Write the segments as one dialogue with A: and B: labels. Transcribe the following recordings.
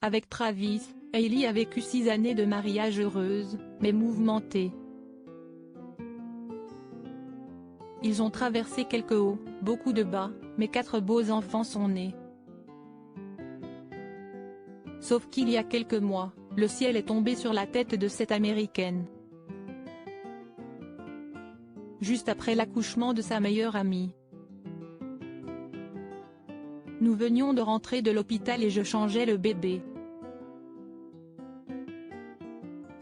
A: Avec Travis, Hailey a vécu 6 années de mariage heureuses, mais mouvementées. Ils ont traversé quelques hauts, beaucoup de bas, mais 4 beaux enfants sont nés. Sauf qu'il y a quelques mois, le ciel est tombé sur la tête de cette Américaine. Juste après l'accouchement de sa meilleure amie. Nous venions de rentrer de l'hôpital et je changeais le bébé.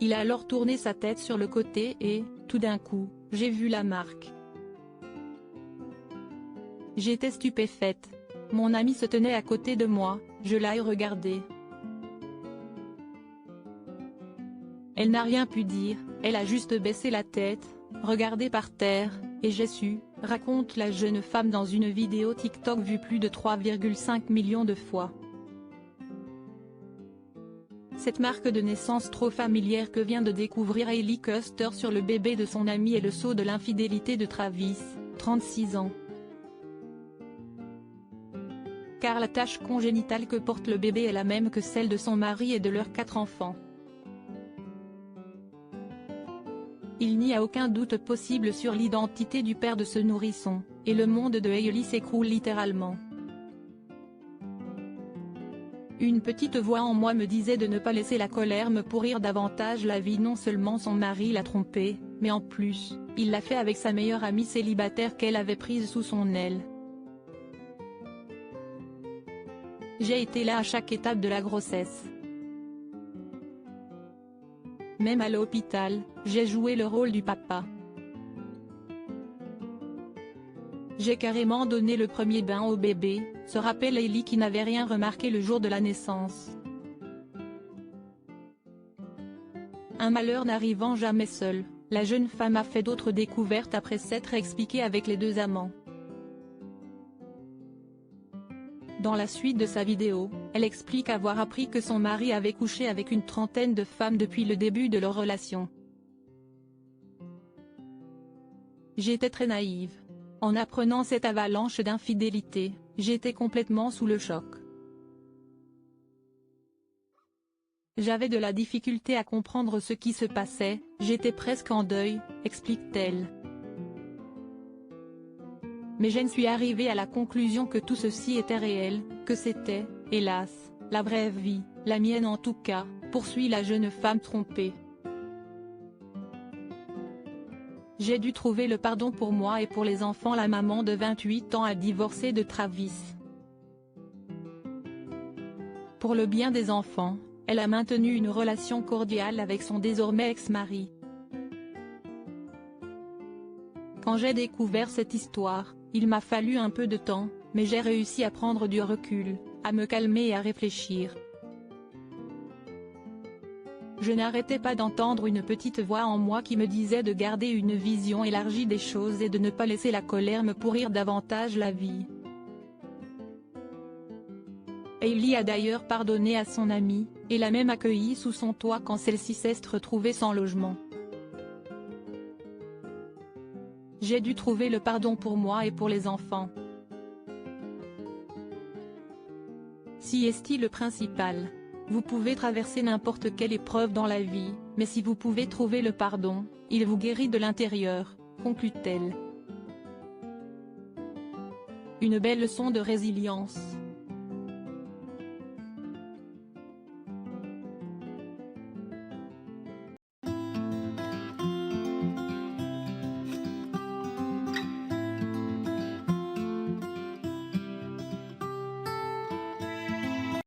A: Il a alors tourné sa tête sur le côté et, tout d'un coup, j'ai vu la marque. J'étais stupéfaite. Mon amie se tenait à côté de moi, je l'ai regardée. Elle n'a rien pu dire, elle a juste baissé la tête, regardé par terre, et j'ai su, raconte la jeune femme dans une vidéo TikTok vue plus de 3,5 millions de fois. Cette marque de naissance trop familière que vient de découvrir Hailey Custer sur le bébé de son ami est le sceau de l'infidélité de Travis, 36 ans. Car la tache congénitale que porte le bébé est la même que celle de son mari et de leurs 4 enfants. Il n'y a aucun doute possible sur l'identité du père de ce nourrisson, et le monde de Hailey s'écroule littéralement. Une petite voix en moi me disait de ne pas laisser la colère me pourrir davantage la vie. Non seulement son mari l'a trompée, mais en plus, il l'a fait avec sa meilleure amie célibataire qu'elle avait prise sous son aile. J'ai été là à chaque étape de la grossesse. Même à l'hôpital, j'ai joué le rôle du papa. J'ai carrément donné le premier bain au bébé, se rappelle Hailey qui n'avait rien remarqué le jour de la naissance. Un malheur n'arrivant jamais seul, la jeune femme a fait d'autres découvertes après s'être expliquée avec les 2 amants. Dans la suite de sa vidéo, elle explique avoir appris que son mari avait couché avec une trentaine de femmes depuis le début de leur relation. J'étais très naïve. En apprenant cette avalanche d'infidélité, j'étais complètement sous le choc. J'avais de la difficulté à comprendre ce qui se passait, j'étais presque en deuil, explique-t-elle. Mais je suis arrivée à la conclusion que tout ceci était réel, que c'était, hélas, la vraie vie, la mienne en tout cas, poursuit la jeune femme trompée. J'ai dû trouver le pardon pour moi et pour les enfants. La maman de 28 ans a divorcé de Travis. Pour le bien des enfants, elle a maintenu une relation cordiale avec son désormais ex-mari. Quand j'ai découvert cette histoire, il m'a fallu un peu de temps, mais j'ai réussi à prendre du recul, à me calmer et à réfléchir. Je n'arrêtais pas d'entendre une petite voix en moi qui me disait de garder une vision élargie des choses et de ne pas laisser la colère me pourrir davantage la vie. Hailey a d'ailleurs pardonné à son amie, et l'a même accueillie sous son toit quand celle-ci s'est retrouvée sans logement. J'ai dû trouver le pardon pour moi et pour les enfants. Si est le principal. Vous pouvez traverser n'importe quelle épreuve dans la vie, mais si vous pouvez trouver le pardon, il vous guérit de l'intérieur, conclut-elle. Une belle leçon de résilience.